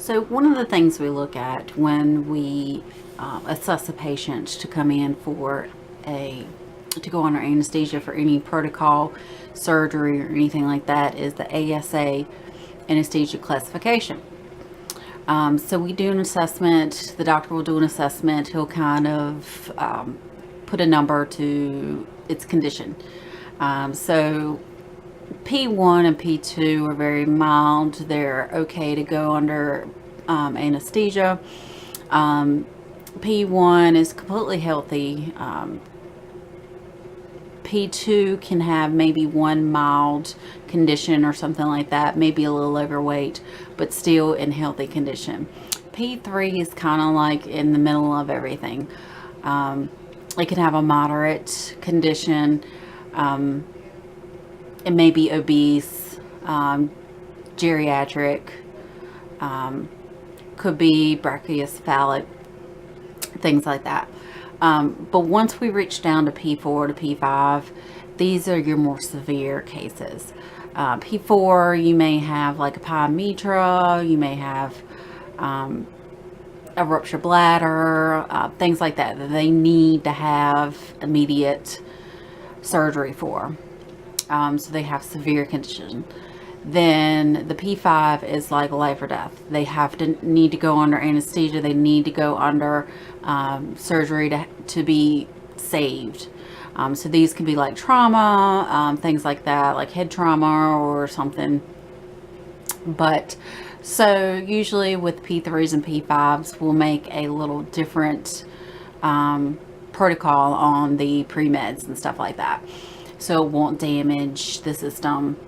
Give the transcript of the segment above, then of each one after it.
So one of the things we look at when we assess a patient to come in for to go under anesthesia for any protocol, surgery, or anything like that is the ASA anesthesia classification. So we do an assessment. The doctor will do an assessment. He'll kind of put a number to its condition. So P1 and P2 are very mild. They're okay to go under anesthesia. P1 is completely healthy. P2 can have maybe one mild condition or something like that, maybe a little overweight, but still in healthy condition. P3 is kind of like in the middle of everything. It can have a moderate condition. It may be obese, geriatric, could be brachiocephalic, things like that. But once we reach down to P4 to P5, these are your more severe cases. P4, you may have like a pyometra, you may have a ruptured bladder, things like that they need to have immediate surgery for. So they have severe condition. Then the P5 is like life or death. They have to need to go under anesthesia. They need to go under surgery to be saved. So these can be like trauma, things like that, like head trauma or something. But so usually with P3s and P5s, we'll make a little different protocol on the pre-meds and stuff like that. So it won't damage the system.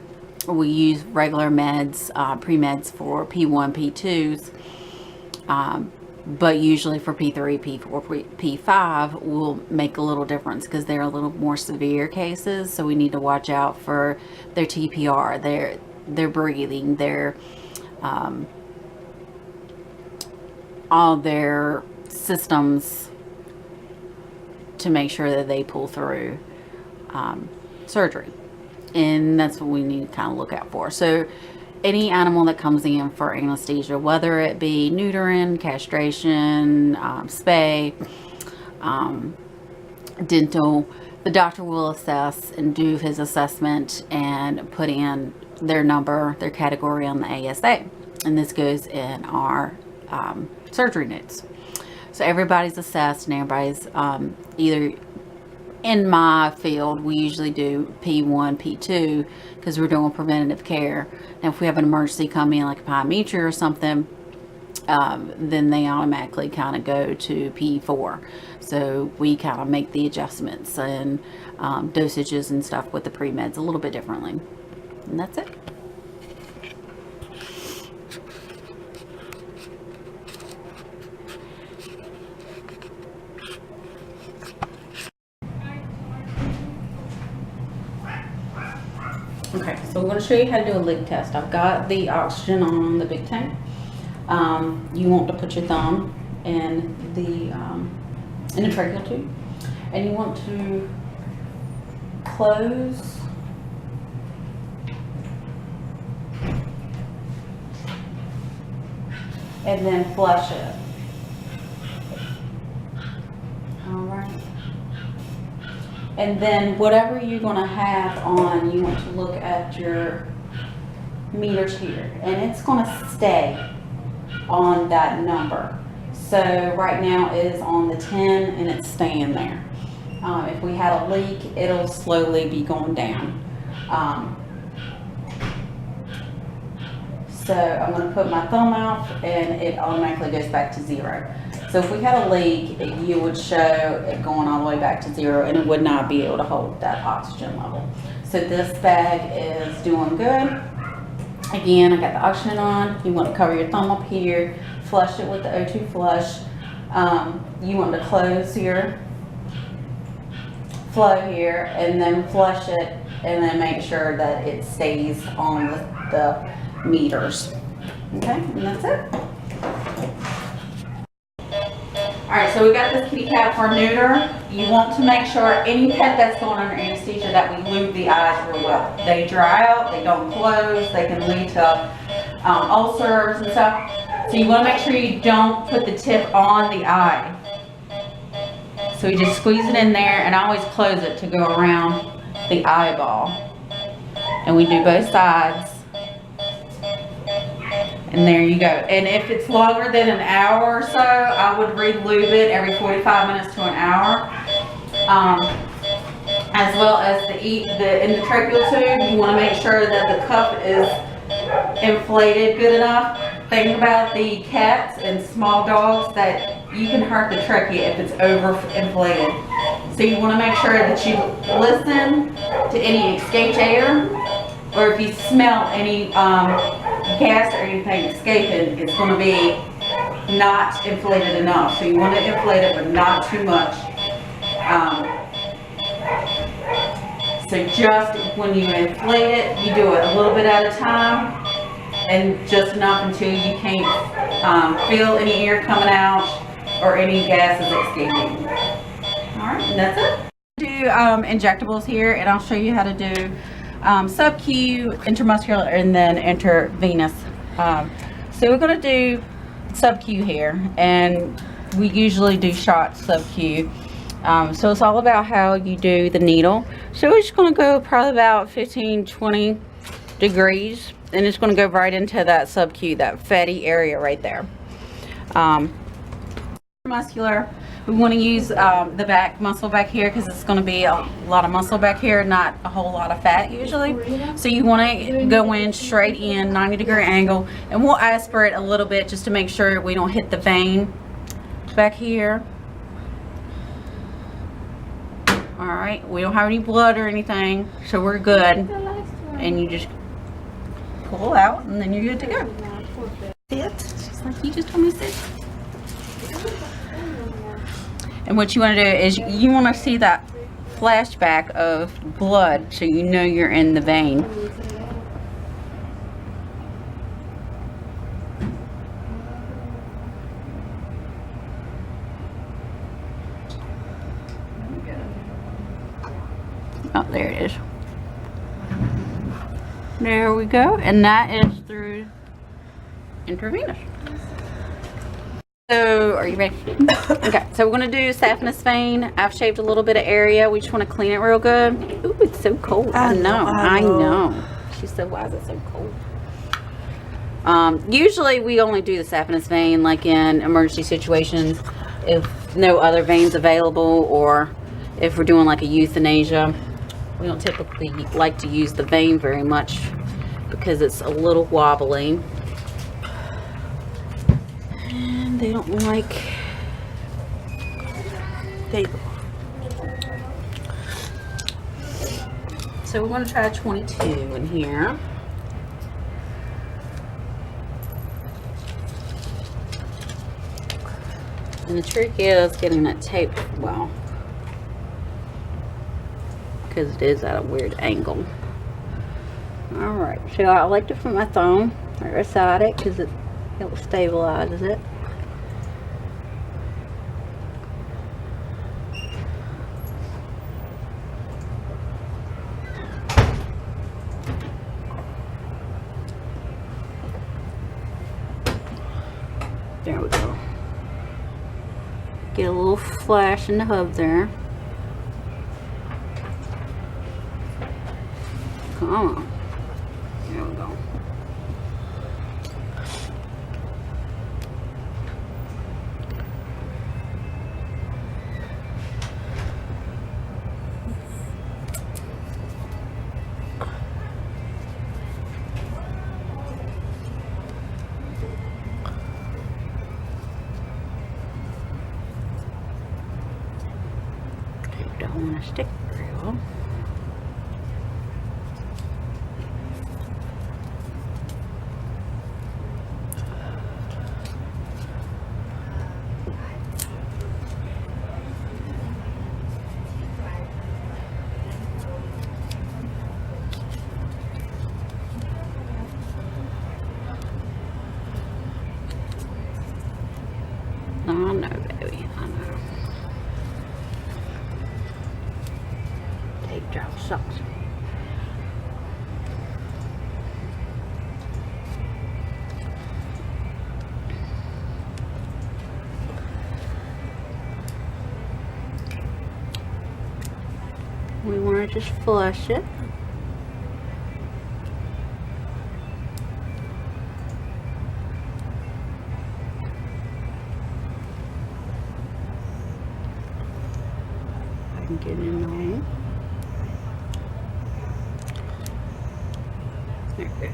We use regular meds, pre-meds for P1, P2s, but usually for P3, P4, P5, we'll make a little difference because they're a little more severe cases. So we need to watch out for their TPR, their breathing, their all their systems to make sure that they pull through surgery. And that's what we need to kind of look out for. So any animal that comes in for anesthesia, whether it be neutering, castration, spay, dental, the doctor will assess and do his assessment and put in their number, their category on the ASA. And this goes in our surgery notes. So everybody's assessed and everybody's either, in my field, we usually do P1, P2 because we're doing preventative care. Now, if we have an emergency come in like a pyometra or something, then they automatically kind of go to P4. So we kind of make the adjustments and dosages and stuff with the pre-meds a little bit differently. And that's it. Okay, so I'm going to show you how to do a leak test. I've got the oxygen on the big tank. You want to put your thumb in the tracheal tube, and you want to close and then flush it. All right. And then whatever you're going to have on, you want to look at your meters here, and it's going to stay on that number. So right now it is on the 10 and it's staying there. If we had a leak, it'll slowly be going down. So I'm going to put my thumb out and it automatically goes back to 0. So if we had a leak, you would show it going all the way back to 0 and it would not be able to hold that oxygen level. So this bag is doing good. Again, I got the oxygen on. You want to cover your thumb up here, flush it with the O2 flush. You want to close your flow here and then flush it and then make sure that it stays on the meters. Okay, and that's it. Alright, so we got this kitty cat for a neuter. You want to make sure any pet that's going under anesthesia that we lube the eyes real well. They dry out, they don't close, they can lead to ulcers and stuff. So you want to make sure you don't put the tip on the eye. So you just squeeze it in there, and I always close it to go around the eyeball. And we do both sides. And there you go. And if it's longer than an hour or so, I would re-lube it every 45 minutes to an hour. As well as in the tracheal tube, you want to make sure that the cup is inflated good enough. Think about the cats and small dogs that you can hurt the trachea if it's overinflated. So you want to make sure that you listen to any escaped air, or if you smell any gas or anything escaping, it's going to be not inflated enough. So you want to inflate it, but not too much. So just when you inflate it, you do it a little bit at a time, and just enough until you can't feel any air coming out or any gases escaping. Alright, and that's it. Do injectables here, and I'll show you how to do sub-Q, intramuscular, and then intravenous. So we're going to do sub-Q here, and we usually do shots sub-Q. So it's all about how you do the needle. So we're just going to go probably about 15-20 degrees, and it's going to go right into that sub-Q, that fatty area right there. Muscular, we want to use the back muscle back here, because it's going to be a lot of muscle back here, not a whole lot of fat usually. So you want to go in straight in, 90-degree angle, and we'll aspirate a little bit just to make sure we don't hit the vein back here. Alright, we don't have any blood or anything, so we're good. And you just pull out, and then you're good to go. Sit, just like you just told me to sit. And what you want to do is you want to see that flashback of blood, so you know you're in the vein. Oh, there it is. There we go. And that is through intravenous. So, are you ready? Okay, so we're going to do saphenous vein. I've shaved a little bit of area. We just want to clean it real good. Ooh, it's so cold. I know. She's so wise, it's so cold. Usually we only do the saphenous vein like in emergency situations, if no other veins available, or if we're doing like a euthanasia. We don't typically like to use the vein very much because it's a little wobbly. And they don't like... There you go. So we're going to try 22 in here. And the trick is getting that tape well, because it is at a weird angle. Alright, so I like to put my thumb right beside it because it stabilizes it. There we go. Get a little flash in the hub there. Come on. There we go. Don't want to stick very well. I know, baby, I know. Tape job sucks. just flush it. I can get in there. There we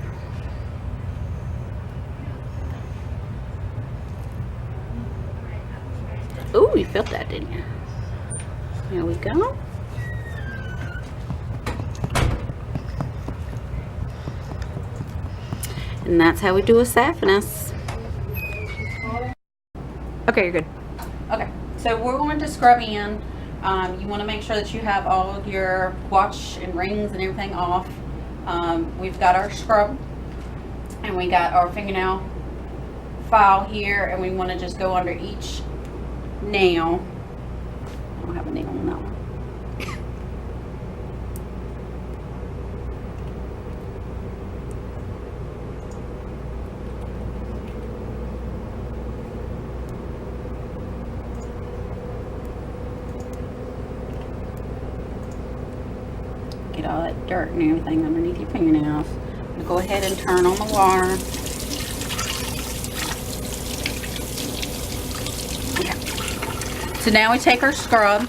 go. Ooh, you felt that, didn't you? There we go. And that's how we do a saphenous. Okay, you're good. Okay, so we're going to scrub in. You want to make sure that you have all of your watch and rings and everything off. We've got our scrub, and we got our fingernail file here, and we want to just go under each nail. I don't have a nail on that one. Get all that dirt and everything underneath your fingernails. We'll go ahead and turn on the water. Okay. So now we take our scrub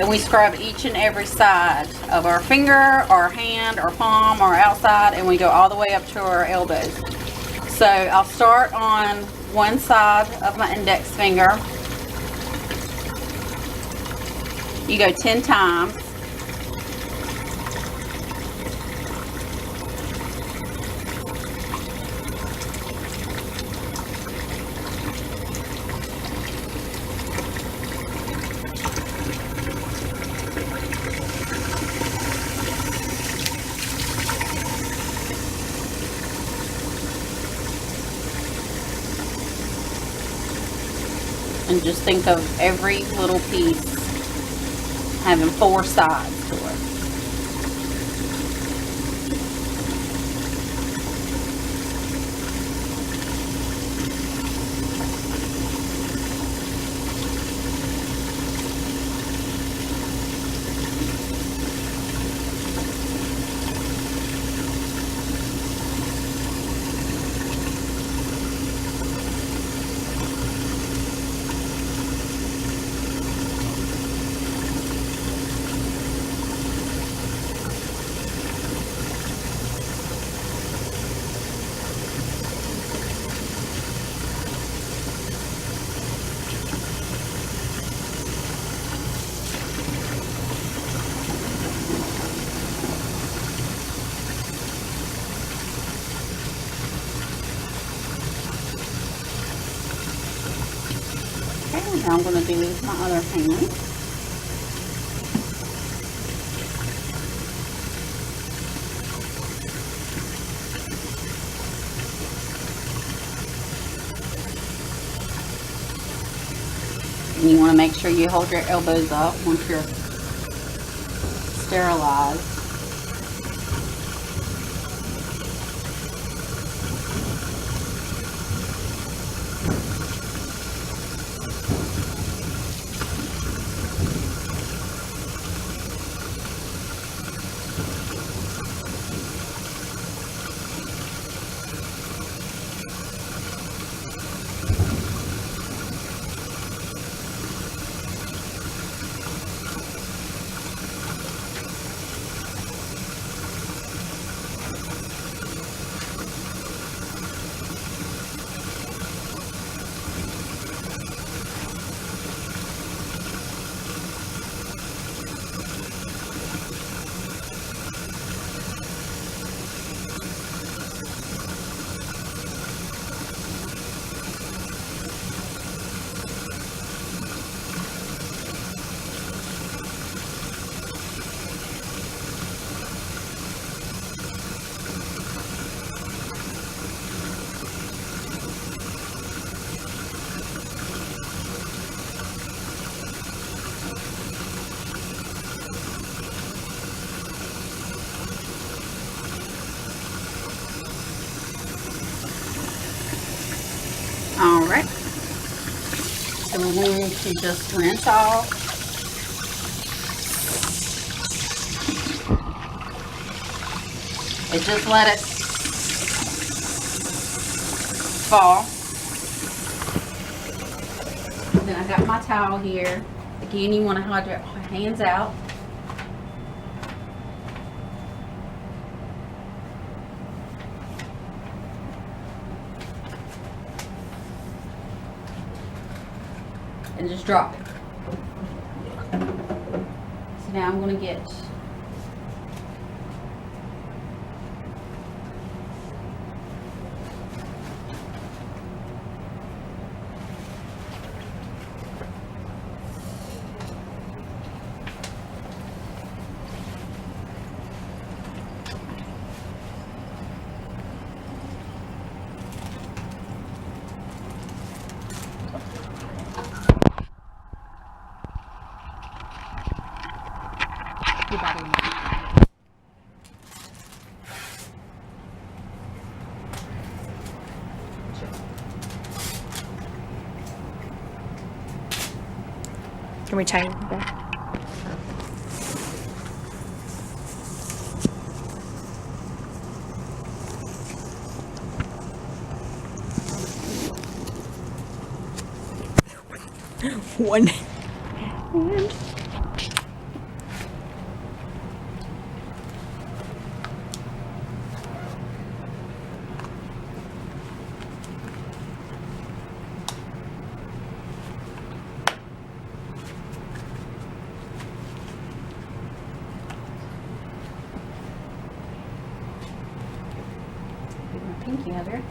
and we scrub each and every side of our finger, our hand, our palm, our outside, and we go all the way up to our elbows. So I'll start on one side of my index finger. You go 10 times. And just think of every little piece having 4 sides to it. Now I'm going to do my other hand. And you want to make sure you hold your elbows up once you're sterilized. Alright, so we're going to just rinse off and just let it fall. And then I got my towel here. Again, you want to hold your hands out. And just drop it. So now I'm going to get your body. Can we change that? One hand. Get my pinky out there.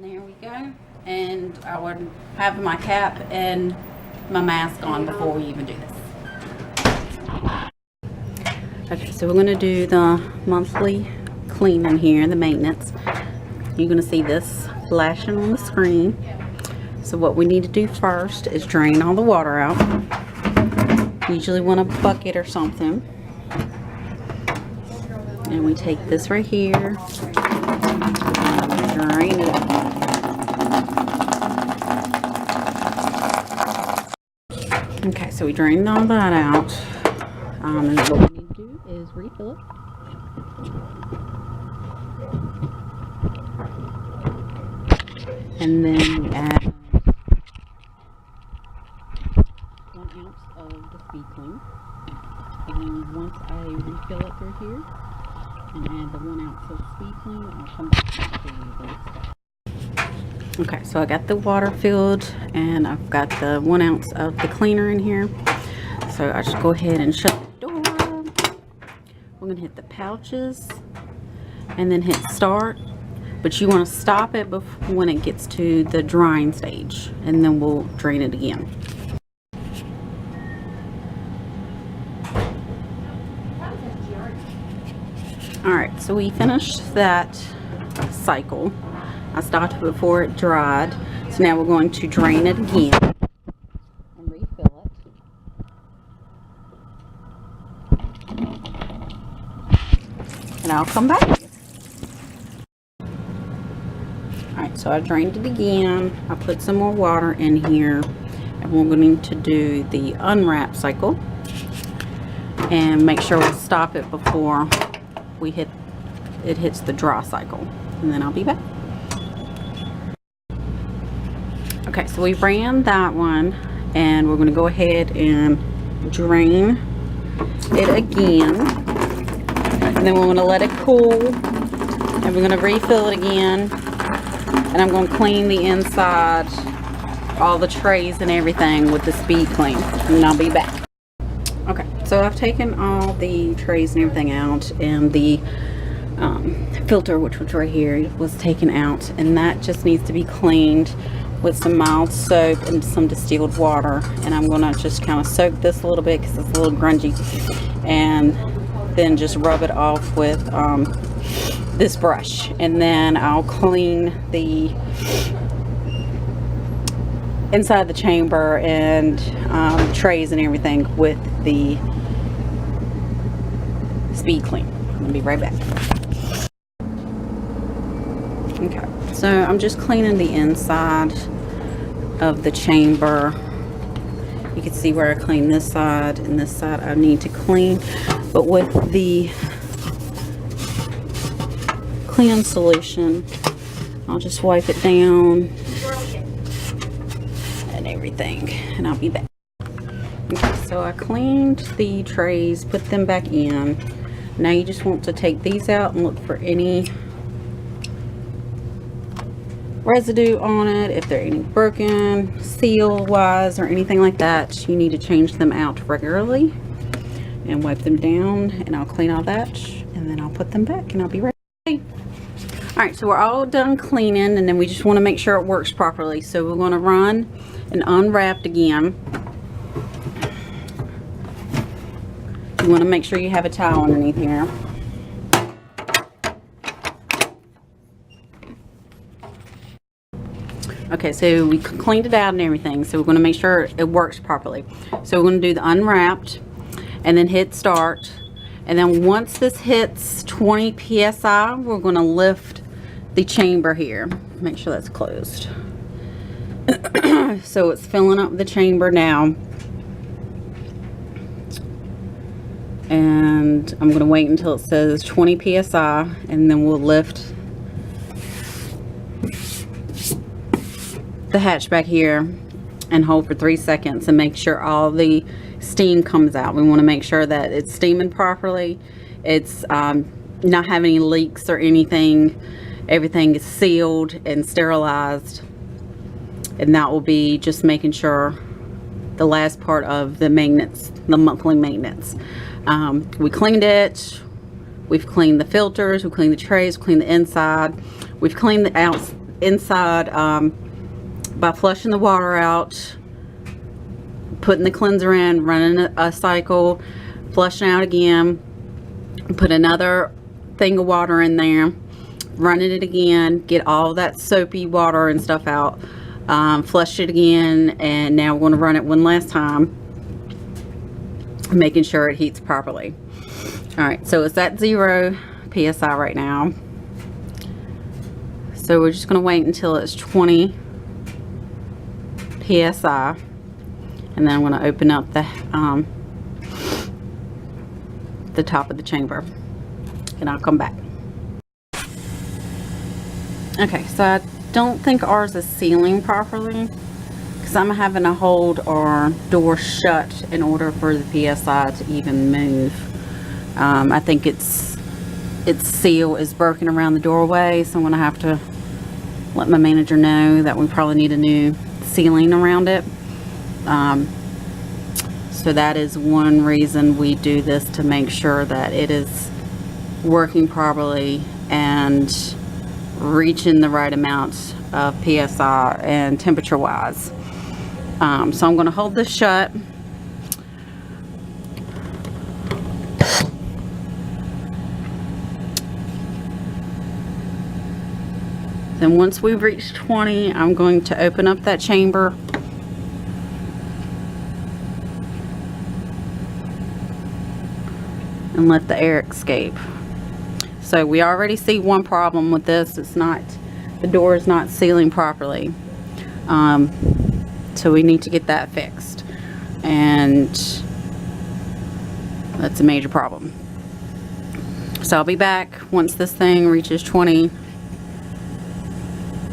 There we go. And I would have my cap and my mask on before we even do this. Okay, so we're going to do the monthly cleaning here, the maintenance. You're going to see this flashing on the screen. So what we need to do first is drain all the water out. Usually want a bucket or something. And we take this right here, drain it. Okay, so we drained all that out. And what we need to do is refill it. And then we add 1 ounce of the speed clean. And once I refill it through here and add the 1 ounce of speed clean, I'll come back to you. Okay, so I got the water filled and I've got the 1 ounce of the cleaner in here. So I just go ahead and shut the door. We're gonna hit the pouches and then hit start. But you want to stop it before, when it gets to the drying stage, and then we'll drain it again. Alright, so we finished that cycle. I stopped it before it dried. So now we're going to drain it again and refill it. And I'll come back. Alright, so I drained it again. I put some more water in here. And we're going to do the unwrap cycle. And make sure we stop it before it hits the dry cycle. And then I'll be back. Okay, so we ran that one. And we're going to go ahead and drain it again. And then we're going to let it cool. And we're going to refill it again. And I'm going to clean the inside, all the trays and everything with the speed clean. And then I'll be back. Okay, so I've taken all the trays and everything out. And the filter, which was right here, was taken out, and that just needs to be cleaned with some mild soap and some distilled water. And I'm going to just kind of soak this a little bit because it's a little grungy, and then just rub it off with this brush, and then I'll clean the inside the chamber and trays and everything with the speed clean. I'll be right back. Okay, so I'm just cleaning the inside of the chamber. You can see where I clean this side and this side I need to clean, but with the clean solution, I'll just wipe it down and everything, and I'll be back. Okay, so I cleaned the trays, put them back in. Now you just want to take these out and look for any residue on it. If there are any broken seal wise or anything like that, you need to change them out regularly and wipe them down, and I'll clean all that, and then I'll put them back, and I'll be ready. Alright, so we're all done cleaning, and then we just want to make sure it works properly. So we're going to run and unwrap again. You want to make sure you have a towel underneath here. Okay, so we cleaned it out and everything, so we're going to make sure it works properly. So we're going to do the unwrapped and then hit start, and then once this hits 20 psi, we're going to lift the chamber here. Make sure that's closed. So it's filling up the chamber now, and I'm going to wait until it says 20 psi, and then we'll lift the hatch back here and hold for 3 seconds and make sure all the steam comes out. We want to make sure that it's steaming properly, it's not having any leaks or anything, everything is sealed and sterilized, and that will be just making sure the last part of the maintenance, the monthly maintenance. We cleaned it, we've cleaned the filters, we've cleaned the trays, cleaned the inside, we've cleaned the inside by flushing the water out, putting the cleanser in, running a cycle, flushing out again, put another thing of water in there, running it again, get all that soapy water and stuff out, flush it again, and now we're going to run it one last time, making sure it heats properly. Alright, so it's at 0 psi right now, so we're just going to wait until it's 20 psi, and then I'm going to open up the top of the chamber, and I'll come back. Okay, so I don't think ours is sealing properly because I'm having to hold our door shut in order for the psi to even move. I think its seal is broken around the doorway, so I'm going to have to let my manager know that we probably need a new sealing around it. So that is one reason we do this, to make sure that it is working properly and reaching the right amount of psi and temperature wise. So I'm going to hold this shut. Then once we reach 20, I'm going to open up that chamber and let the air escape. So we already see one problem with this. It's not, the door is not sealing properly. So we need to get that fixed, and that's a major problem. So I'll be back once this thing reaches 20,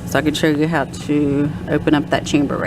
so I can show you how to open up that chamber